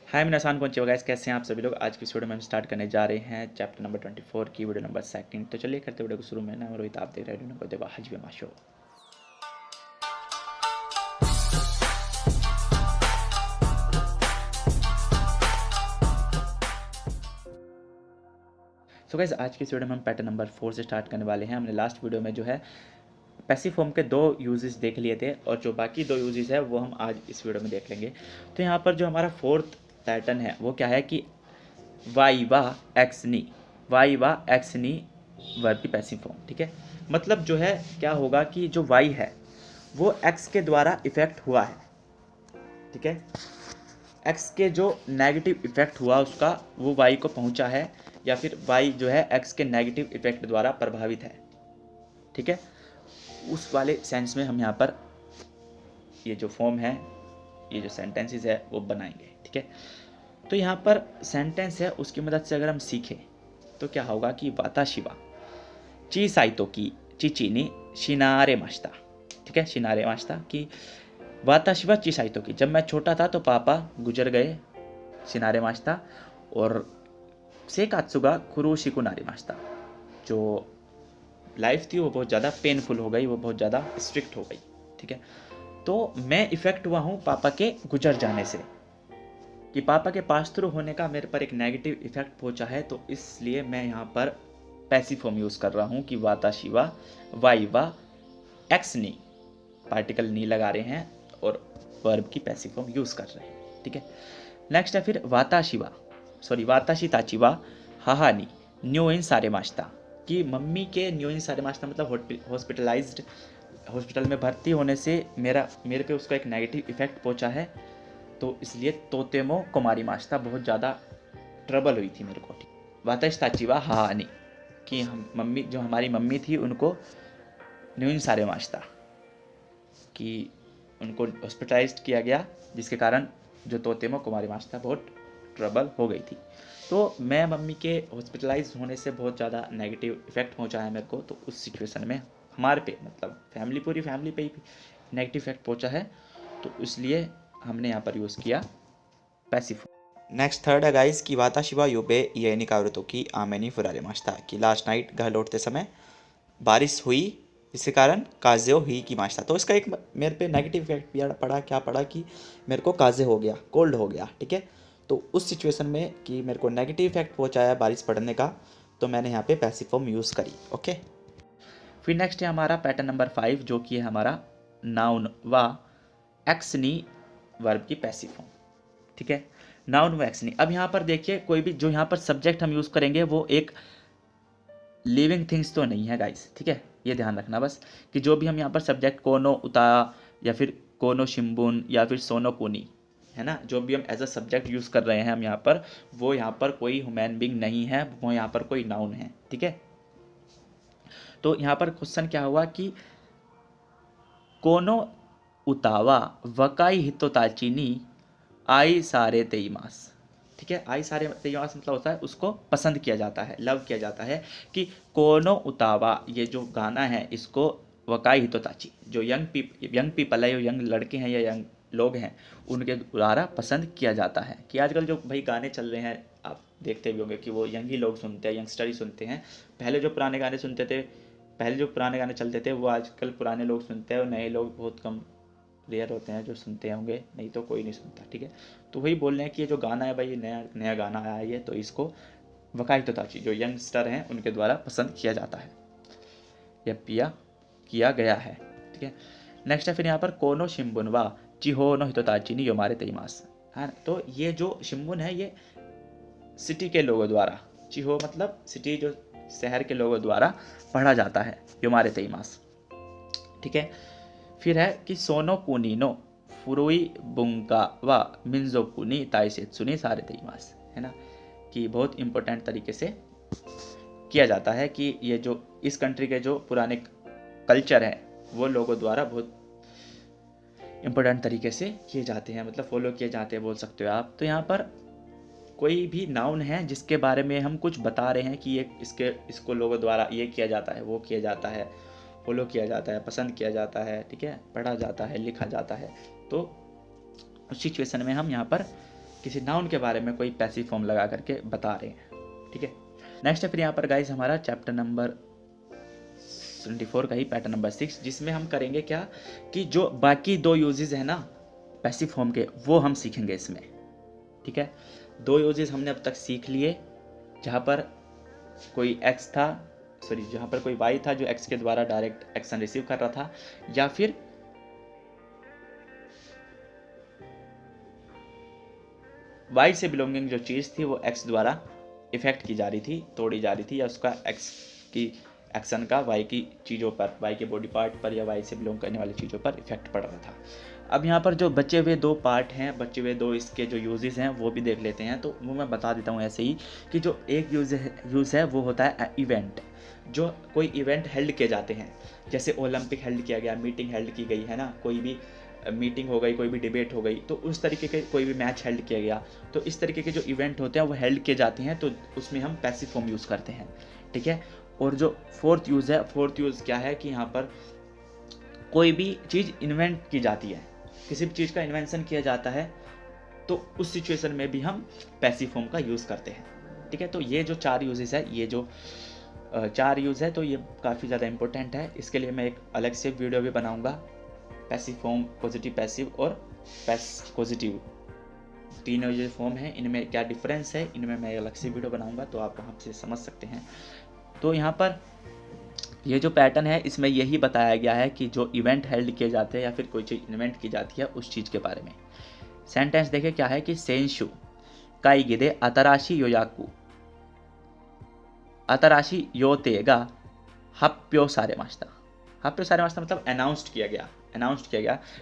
हाय मिनासान कौन गाइस, कैसे हैं आप सभी लोग। आज की वीडियो में हम स्टार्ट करने जा रहे हैं चैप्टर नंबर 24 की वीडियो नंबर सेकंड। तो चलिए करते वीडियो को शुरू में। ना रोहित, आप देख रहे हैं देवा हजबे माशो। सो गाइस, आज की इस वीडियो में हम पैटर्न नंबर 4 से स्टार्ट करने वाले हैं। हमने लास्ट वीडियो में जो है पैसिव फॉर्म के 2 यूजेस देख लिए थे और जो बाकी 2 यूजेस है वो हम आज इस वीडियो में देख लेंगे। तो यहाँ पर जो हमारा फोर्थ पैटर्न है वो क्या है कि वाइवा एक्सनी, वाइवा एक्सनी वर्ब की पैसिव फॉर्म। ठीक है, मतलब जो है क्या होगा कि जो वाई है वो एक्स के द्वारा इफेक्ट हुआ है। ठीक है, एक्स के जो नेगेटिव इफेक्ट हुआ उसका वो वाई को पहुंचा है, या फिर वाई जो है एक्स के नेगेटिव इफेक्ट द्वारा प्रभावित है। ठीक है, उस वाले सेंस में हम यहाँ पर ये जो फॉर्म है, ये जो सेंटेंसेस है वो बनाएंगे। ठीक है, तो यहाँ पर सेंटेंस है उसकी मदद से अगर हम सीखें तो क्या होगा कि वाताशिवा ची साइतो की चीची ने शिनारे माश्ता। ठीक है, शिनारे माश्ता की वाताशिवा ची साइतो की, जब मैं छोटा था तो पापा गुजर गए शिनारे माश्ता, और सेकात्सुगा कुरुशिकु नारी माश्ता, जो लाइफ थी वो बहुत ज़्यादा पेनफुल हो गई, वो बहुत ज़्यादा स्ट्रिक्ट हो गई। ठीक है, तो मैं इफ़ेक्ट हुआ हूँ पापा के गुजर जाने से, कि पापा के पास थ्रू होने का मेरे पर एक नेगेटिव इफेक्ट पहुंचा है। तो इसलिए मैं यहाँ पर पैसिव फॉर्म यूज़ कर रहा हूँ कि वाताशिवा वाइवा एक्स नी, पार्टिकल नी लगा रहे हैं और वर्ब की पैसिव फॉर्म यूज़ कर रहे हैं। ठीक है, नेक्स्ट है फिर वाताशी ताचिवा हाहानी न्यू इन सारे माश्ता, कि मम्मी के न्यू इन सारे माश्ता मतलब हॉस्पिटलाइज्ड, हॉस्पिटल में भर्ती होने से मेरे पे उसका एक नेगेटिव इफेक्ट पहुंचा है। तो इसलिए तोतेमो कुमारी माश्ता, बहुत ज़्यादा ट्रबल हुई थी मेरे को। वाताश ताचिवा हाहानी, कि हम मम्मी, जो हमारी मम्मी थी उनको न्यून सारे माश्ता, कि उनको हॉस्पिटलाइज्ड किया गया, जिसके कारण जो तोतेमो कुमारी माश्ता बहुत ट्रबल हो गई थी। तो मैं मम्मी के हॉस्पिटलाइज होने से बहुत ज़्यादा नेगेटिव इफेक्ट पहुंचा है मेरे को। तो उस सिचुएशन में हमारे पे, मतलब पूरी फैमिली पे ही नेगेटिव इफेक्ट पहुंचा है, तो इसलिए हमने यहाँ पर यूज़ किया पैसिव। नेक्स्ट थर्ड है गाइस कि वाताशिवा युबे ये निकावरतो की आमेनी फुरारे माश्ता, कि लास्ट नाइट घर लौटते समय बारिश हुई, इसके कारण काज़े ही की माश्ता। तो इसका एक मेरे पे नेगेटिव इफेक्ट पड़ा, क्या पड़ा कि मेरे को काज़े हो गया, कोल्ड हो गया। ठीक है, तो उस सिचुएशन में कि मेरे को नेगेटिव इफेक्ट पहुंचाया बारिश पड़ने का, तो मैंने यहाँ पे पैसिव फॉर्म यूज़ करी। ओके, फिर नेक्स्ट है हमारा पैटर्न नंबर 5, जो कि है हमारा नाउन वा एक्सनी वर्ब की पैसिव फॉर्म। ठीक है, नाउन व एक्सनी। अब यहाँ पर देखिए, कोई भी जो यहाँ पर सब्जेक्ट हम यूज़ करेंगे वो एक लिविंग थिंग्स तो नहीं है गाइस। ठीक है, ये ध्यान रखना बस, कि जो भी हम यहाँ पर सब्जेक्ट कोनो उता या फिर कोनो शिम्बुन या फिर सोनो कुनी है ना, जो भी हम एज अ सब्जेक्ट यूज़ कर रहे हैं हम यहाँ पर, वो यहाँ पर कोई ह्यूमन बींग नहीं है, वो यहाँ पर कोई नाउन है। ठीक है, तो यहाँ पर क्वेश्चन क्या हुआ कि कोनो उतावा वकाई हितोताचिनी आई सारे तेईमास। ठीक है, आई सारे तेईमास मतलब होता है उसको पसंद किया जाता है, लव किया जाता है। कि कोनो उतावा, ये जो गाना है इसको वकाई हितोताची, जो यंग पीपल है, यंग लड़के हैं या यंग लोग हैं, उनके द्वारा पसंद किया जाता है। कि आजकल जो भाई गाने चल रहे हैं आप देखते भी होंगे कि वो यंग ही लोग सुनते हैं, यंगस्टर ही सुनते हैं। पहले जो पुराने गाने सुनते थे, पहले जो पुराने गाने चलते थे वो आजकल पुराने लोग सुनते हैं, और नए लोग बहुत कम, रेयर होते हैं जो सुनते होंगे, नहीं तो कोई नहीं सुनता। ठीक है, तो वही बोल रहे हैं कि ये जो गाना है भाई, ये नया नया गाना आया है ये, तो इसको वकाई तो ताची, जो यंगस्टर हैं उनके द्वारा पसंद किया जाता है या किया गया है। ठीक है, नेक्स्ट है फिर यहाँ पर कोनो शिम्बुनवा चिहो नो हितोताची नी योमारे तेईमास है। तो ये जो शिम्बुन है ये सिटी के लोगों द्वारा, चिहो मतलब सिटी, जो शहर के लोगों द्वारा पढ़ा जाता है योमारे तेईमास। ठीक है, फिर है कि सोनो कुनी नो फुरुई बुंका व मिंजो कुनी ताइसेत्सुनी सारे तेईमास, है ना, कि बहुत इंपॉर्टेंट तरीके से किया जाता है, कि ये जो इस कंट्री के जो पुराने कल्चर हैं वो लोगों द्वारा बहुत इंपॉर्टेंट तरीके से किए जाते हैं, मतलब फॉलो किए जाते हैं बोल सकते हो आप। तो यहाँ पर कोई भी नाउन है जिसके बारे में हम कुछ बता रहे हैं कि ये इसको लोगों द्वारा ये किया जाता है, वो किया जाता है, फॉलो किया जाता है, पसंद किया जाता है, ठीक है, पढ़ा जाता है, लिखा जाता है, तो उस सिचुएशन में हम यहाँ पर किसी नाउन के बारे में कोई पैसिव फॉर्म लगा करके बता रहे हैं, ठीक है। नेक्स्ट है फिर यहाँ पर गाइज हमारा चैप्टर नंबर 24 का ही पैटर्न नंबर 6, जिसमें हम करेंगे क्या कि जो बाकी दो यूजेस है ना पैसिव फॉर्म के, वो हम सीखेंगे इसमें, ठीक है। दो यूजेस हमने अब तक सीख लिए, जहाँ पर कोई एक्स था, सॉरी जहाँ पर कोई वाई था जो एक्स के द्वारा डायरेक्ट एक्शन रिसीव कर रहा था, या फिर वाई से बिलोंगिंग जो चीज़ थी वो एक्स द्वारा इफेक्ट की जा रही थी, तोड़ी जा रही थी, या उसका एक्स की एक्शन का वाई की चीज़ों पर, वाई के बॉडी पार्ट पर या वाई से बिलोंग करने वाली चीज़ों पर इफेक्ट पड़ रहा था। अब यहाँ पर जो बचे हुए दो पार्ट हैं, बचे हुए दो इसके जो यूजेस हैं वो भी देख लेते हैं। तो वो मैं बता देता हूँ ऐसे ही कि जो एक यूज़ है वो होता है इवेंट, जो कोई इवेंट हेल्ड किए जाते हैं, जैसे ओलंपिक हेल्ड किया गया, मीटिंग हेल्ड की गई है ना, कोई भी मीटिंग हो गई, कोई भी डिबेट हो गई, तो उस तरीके के कोई भी मैच हेल्ड किया गया, तो इस तरीके के जो इवेंट होते हैं वो हेल्ड किए जाते हैं, तो उसमें हम पैसिव फॉर्म यूज़ करते हैं, ठीक है। और जो फोर्थ यूज़ है, फोर्थ यूज़ क्या है कि यहाँ पर कोई भी चीज़ इन्वेंट की जाती है, किसी भी चीज़ का इन्वेंशन किया जाता है, तो उस सिचुएशन में भी हम पैसिव फॉर्म का यूज़ करते हैं, ठीक है। तो ये जो चार यूजेस है, ये जो चार यूज़ है, तो ये काफ़ी ज़्यादा इंपॉर्टेंट है। इसके लिए मैं एक अलग से वीडियो भी बनाऊंगा, पैसिव फॉर्म, पॉजिटिव पैसिव और पॉजिटिव, तीनों ये फॉर्म है, इनमें क्या डिफरेंस है, इनमें मैं अलग से वीडियो बनाऊंगा, तो आप वहाँ से समझ सकते हैं। तो यहाँ पर ये जो पैटर्न है इसमें यही बताया गया है कि जो इवेंट हेल्ड किए जाते हैं या फिर कोई चीज़ इन्वेंट की जाती है उस चीज़ के बारे में। सेंटेंस देखें क्या है कि सेंशु काईगिदे अतराशी योयाकू, अतराशी योतेगा हप्यो सारे मास्ता, हप्यो सारे मास्ता मतलब अनाउंस्ड किया गया।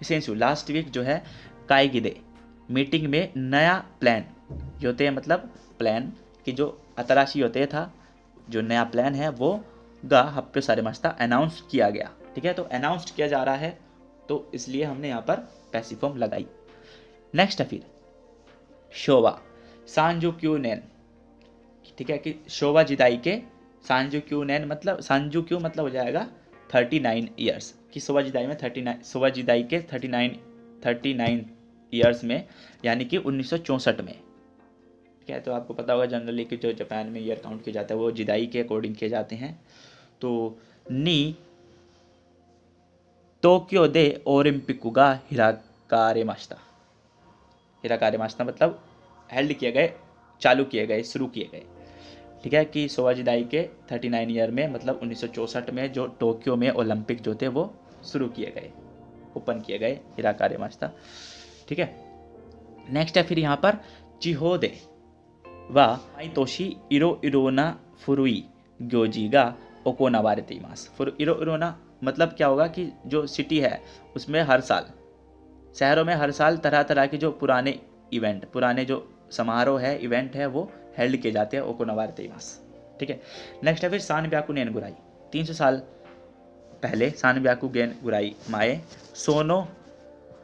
सेंशु लास्ट वीक जो है काईगिदे मीटिंग में नया प्लान, योते मतलब प्लान, कि जो अतराशी योते था जो नया प्लान है वो गा हप्यो सारे मास्ता अनाउंस किया गया, ठीक है। तो अनाउंस्ड किया जा रहा है, तो इसलिए हमने यहाँ पर पैसिव फॉर्म लगाई। नेक्स्ट है फिर शोवा सांजू क्यू नैन, ठीक है, कि शोवा जिदाई के सांजू क्यू नैन मतलब सांजू क्यू मतलब हो जाएगा 39 ईयर्स, कि शोवा जिदाई में 39, शोवा जिदाई के 39 ईयर्स में, यानी कि 1964 में, ठीक है। तो आपको पता होगा जनरली कि जो जापान में ईयर काउंट किया जाता है वो जिदाई के अकॉर्डिंग किए जाते हैं। तो नी टोक्यो दे ओलंपिकुगा हिराकारे मास्ता, हिराकारे मास्ता मतलब हेल्ड किए गए, चालू किए गए, शुरू किए गए, ठीक है, कि शोवा जिदाई के 39 ईयर में मतलब 1964 में जो टोक्यो में ओलंपिक जो थे वो शुरू किए गए, ओपन किए गए, हिराकारे मास्ता, ठीक है। नेक्स्ट है फिर यहाँ पर चिहोदे वा माइतोशी इरो इरोना फुरुई ग्योजीगा ओकोनावारे मास। इरो इरोना मतलब क्या होगा कि जो सिटी है उसमें हर साल, शहरों में हर साल तरह तरह के जो पुराने इवेंट, पुराने जो समारोह है, इवेंट है, वो हेल्ड किए जाते हैं ओकोनावारे मास, ठीक है। नेक्स्ट है फिर सानब्याकु नेन गुराई, 300 साल पहले सानब्याकु गेन गुराई माए सोनो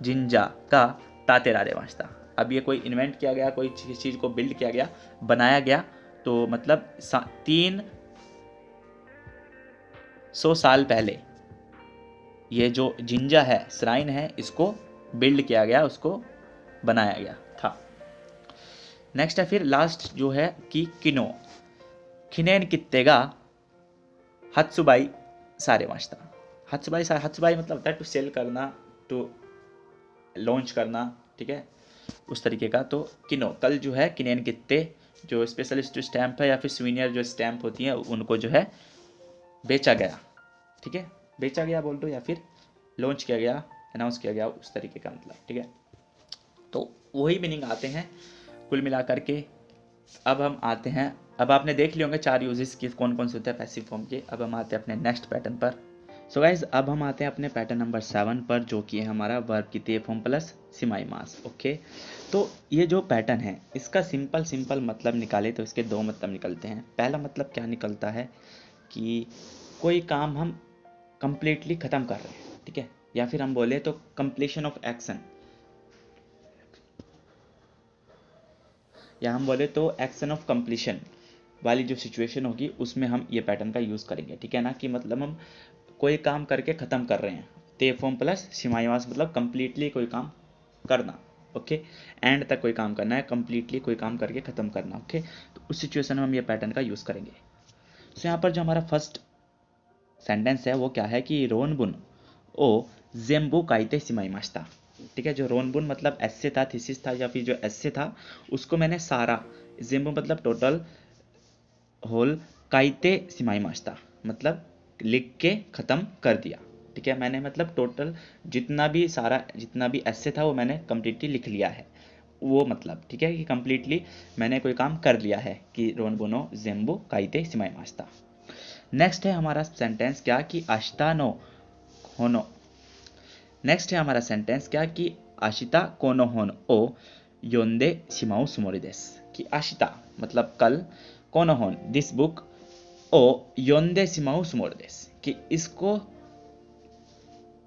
जिंजा का तातेरारे वास्ता। अब ये कोई इन्वेंट किया गया, कोई चीज़ को बिल्ड किया गया, बनाया गया, तो मतलब 300 साल पहले ये जो जिंजा है, श्राइन है, इसको बिल्ड किया गया, उसको बनाया गया था। नेक्स्ट है फिर लास्ट जो है कि किनो खिनेन कित्तेगा हत्सुबाई सारे वास्ता। हत्सुबाई मतलब होता है टू सेल करना, टू लॉन्च करना, ठीक है, उस तरीके का। तो किनो कल जो है किनेन कित्ते जो स्पेशलिस्ट स्टैंप है या फिर सुवीनियर जो स्टैंप होती हैं उनको जो है बेचा गया, ठीक है, बेचा गया बोल दो या फिर लॉन्च किया गया, अनाउंस किया गया, उस तरीके का मतलब, ठीक है। तो वही मीनिंग आते हैं कुल मिला करके। अब हम आते हैं, अब आपने देख लिए होंगे चार यूजेस की कौन कौन से होते हैं पैसिव फॉर्म के। अब हम आते हैं अपने नेक्स्ट पैटर्न पर। सो गाइज अब हम आते हैं अपने पैटर्न नंबर 7 पर, जो कि है हमारा वर्ब की ते फॉर्म प्लस सिमाई मास। ओके, तो ये जो पैटर्न है इसका सिंपल मतलब निकाले तो इसके दो मतलब निकलते हैं। पहला मतलब क्या निकलता है कि कोई काम हम कंप्लीटली ख़त्म कर रहे हैं, ठीक है, या फिर हम बोले तो कंप्लीशन ऑफ एक्शन, या हम बोले तो एक्शन ऑफ कंप्लीशन वाली जो सिचुएशन होगी उसमें हम ये पैटर्न का यूज़ करेंगे, ठीक है ना, कि मतलब हम कोई काम करके ख़त्म कर रहे हैं। ते फॉर्म प्लस सिमाईवास मतलब कंप्लीटली कोई काम करना, ओके, एंड तक कोई काम करना है, कंप्लीटली कोई काम करके ख़त्म करना। ओके, तो उस सिचुएशन में हम ये पैटर्न का यूज़ करेंगे। तो यहाँ पर जो हमारा फर्स्ट सेंटेंस है वो क्या है कि रोनबुन ओ जेम्बू काइते सिमाई मास्ता। ठीक है, जो रोनबुन मतलब एस्से था, थीसिस था, या फिर जो एस्से था उसको मैंने सारा, जेम्बू मतलब टोटल, होल, काइते सिमाई मास्ता मतलब लिख के ख़त्म कर दिया। ठीक है, मैंने मतलब टोटल जितना भी सारा, जितना भी एस्से था वो मैंने कम्प्लीटली लिख लिया है, वो मतलब ठीक है कि कम्प्लीटली मैंने कोई काम कर लिया है कि रोनबुनो जेम्बू काइते सिमाई मास्ता। नेक्स्ट है हमारा सेंटेंस क्या कि आशिता नो होनो। नेक्स्ट है हमारा सेंटेंस क्या कि आशिता कोनो होनो ओ योंदे शिमाउ सुमोरी देस। कि आशिता मतलब कल, कोनो होन दिस बुक, ओ योंदे शिमाउ सुमोरी देस कि इसको,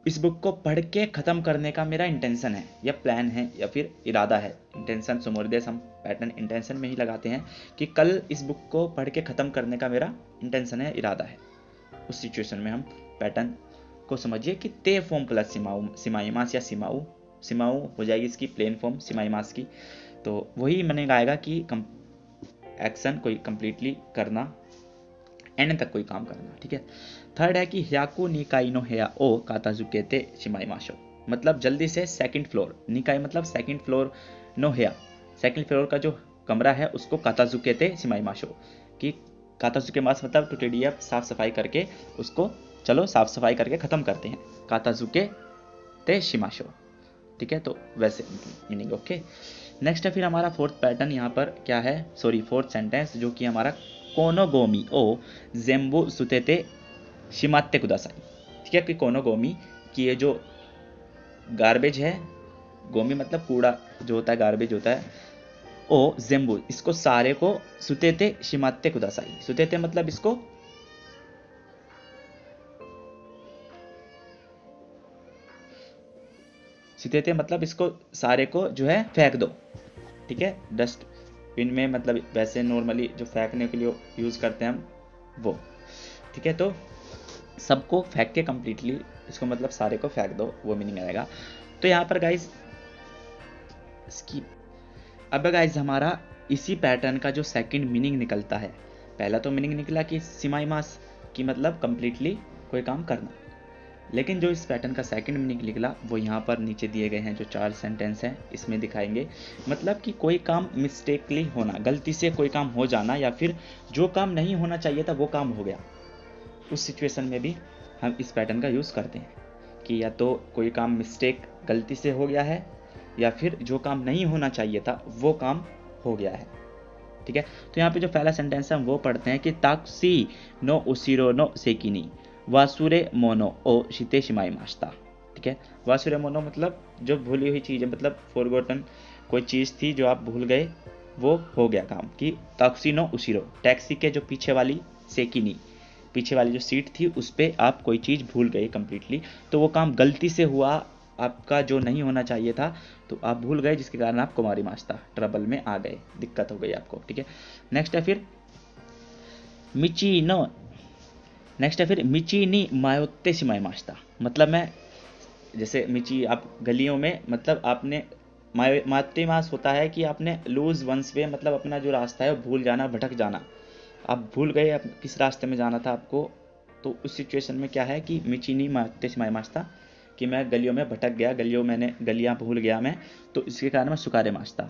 इस बुक को पढ़ के ख़त्म करने का मेरा इंटेंशन है या प्लान है या फिर इरादा है। इंटेंशन सुमोरदेस हम पैटर्न इंटेंशन में ही लगाते हैं कि कल इस बुक को पढ़ के ख़त्म करने का मेरा इंटेंशन है, इरादा है। उस सिचुएशन में हम पैटर्न को समझिए कि ते फॉर्म प्लस सिमाऊ, सिमाईमास या सिमाऊ, सिमाऊ हो जाएगी इसकी प्लेन फॉर्म सिमाईमास की। तो वही मैंने गाएगा कि एक्शन कोई कंप्लीटली करना, एंड तक कोई काम करना। ठीक है, थर्ड है कि ह्याकू निकाई नो हेया ओ काताजुकेते शिमाईमाशो मतलब जल्दी से सेकंड फ्लोर, निकाई मतलब सेकंड फ्लोर, नो हेया सेकंड फ्लोर का जो कमरा है उसको काताजुकेते शिमाईमाशो कि काताजुके मास मतलब टू टिडी अप, साफ सफाई करके उसको, चलो साफ सफाई करके ख़त्म करते हैं, काताजुके ते शिमाशो। ठीक है, तो वैसे मीनिंग। ओके, नेक्स्ट है फिर हमारा फोर्थ पैटर्न यहाँ पर क्या है, सॉरी फोर्थ सेंटेंस जो कि हमारा कोनो गोमी ओ जेम्बू सुतेते शिमाते कुदासाई। ठीक है, कि कोनो गोमी कि ये जो गार्बेज है, गोमी मतलब कूड़ा जो होता है, गार्बेज होता है, ओ जेम्बू इसको सारे को सुतेते शिमाते कुदासाई। सुतेते मतलब इसको, सुतेते मतलब इसको सारे को जो है फेंक दो। ठीक है, डस्टबिन में मतलब वैसे नॉर्मली जो फेंकने के लिए यूज़ करते हैं हम वो। ठीक है, तो सबको फेंक के कंप्लीटली इसको मतलब सारे को फेंक दो, वो मीनिंग आएगा। तो यहाँ पर गाइज इसकी, अब गाइज हमारा इसी पैटर्न का जो सेकंड मीनिंग निकलता है, पहला तो मीनिंग निकला कि सिमाई मास की मतलब कंप्लीटली कोई काम करना, लेकिन जो इस पैटर्न का सेकंड मीनिंग निकला वो यहाँ पर नीचे दिए गए हैं जो 4 सेंटेंस हैं इसमें दिखाएंगे। मतलब कि कोई काम मिस्टेकली होना, गलती से कोई काम हो जाना, या फिर जो काम नहीं होना चाहिए था वो काम हो गया, उस सिचुएशन में भी हम इस पैटर्न का यूज़ करते हैं कि या तो कोई काम मिस्टेक गलती से हो गया है, या फिर जो काम नहीं होना चाहिए था वो काम हो गया है। ठीक है, तो यहाँ पे जो पहला सेंटेंस है हम वो पढ़ते हैं कि ताक्सी नो उसीरो नो सेकिनी वासुरे मोनो ओ शिते शिमाई मास्ता। ठीक है, वासुरे मोनो मतलब जो भूली हुई चीज़ है, मतलब फॉरगॉटन कोई चीज़ थी जो आप भूल गए, वो हो गया काम। कि ताक्सी नो उसीरो टैक्सी के जो पीछे वाली सेकिनी, पीछे वाली जो सीट थी उस पर आप कोई चीज़ भूल गए कंप्लीटली, तो वो काम गलती से हुआ आपका, जो नहीं होना चाहिए था, तो आप भूल गए जिसके कारण आप कुमारी मास्ता ट्रबल में आ गए, दिक्कत हो गई आपको। ठीक है, नेक्स्ट है फिर मिची नो, नेक्स्ट है फिर मिची नी मायोत्ते शिमाई मास्ता मतलब मैं, जैसे मिची आप गलियों में, मतलब आपने माते मास होता है कि आपने लूज वंस वे मतलब अपना जो रास्ता है वो भूल जाना, भटक जाना, आप भूल गए आप किस रास्ते में जाना था आपको। तो उस सिचुएशन में क्या है कि मिचीनी माते सिमाई मास्ता कि मैं गलियों में भटक गया, गलियां भूल गया मैं, तो इसके कारण मैं सुकारे मास्ता,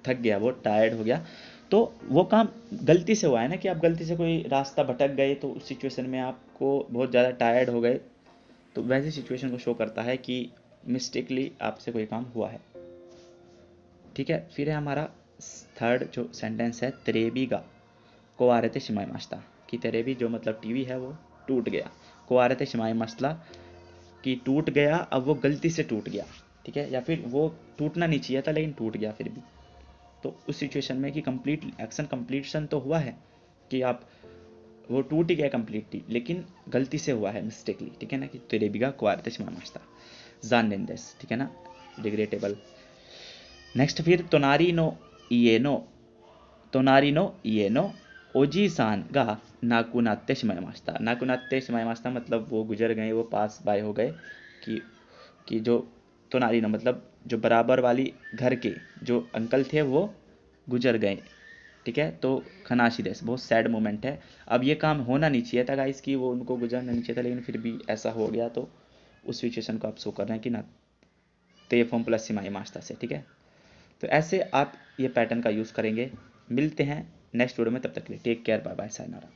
थक गया, वो टायर्ड हो गया। तो वो काम गलती से हुआ है ना, कि आप गलती से कोई रास्ता भटक गए, तो उस सिचुएशन में आपको बहुत ज़्यादा टायर्ड हो गए, तो वैसी सिचुएशन को शो करता है कि मिस्टेकली आपसे कोई काम हुआ है। ठीक है, फिर है हमारा थर्ड जो सेंटेंस है त्रेबीगा को आ रहे थे शिमाई मास्ता कि तेरेबी जो मतलब टीवी है वो टूट गया, को आ रहे थे शिमाई मसला कि टूट गया, अब वो गलती से टूट गया। ठीक है, या फिर वो टूटना नहीं चाहिए था लेकिन टूट गया फिर भी। तो उस सिचुएशन में कि कंप्लीट एक्शन कंप्लीशन तो हुआ है कि आप, वो टूट ही गया कंप्लीटली, लेकिन गलती से हुआ है मिस्टेकली। ठीक है ना, कि तेरेबिगा क्वारते शिमाई मास्ता जान लेंदेस। ठीक है ना, डिग्रेडेबल। नेक्स्ट फिर तोनारी नो ये नो ओजी सान गा नाकुनाते शिमाई मास्ता। नाकुनाते शिमाई मास्ता मतलब वो गुजर गए, वो पास बाय हो गए, कि जो तोनारी नो मतलब जो बराबर वाली घर के जो अंकल थे वो गुजर गए, ठीक है। तो खनाशी देश बहुत सैड मोमेंट है। अब ये काम होना नहीं चाहिए था गाइस कि वो उनको गुजरना नहीं चाहिए था, लेकिन फिर भी ऐसा हो गया, तो उस सिचुएशन को आप शो कर रहे हैं कि ना ते फॉर्म प्लस सिमाही मास्ता से, ठीक है। तो ऐसे आप ये पैटर्न का यूज़ करेंगे। मिलते हैं नेक्स्ट वीडियो में, तब तक के लिए take care, bye bye, sayonara.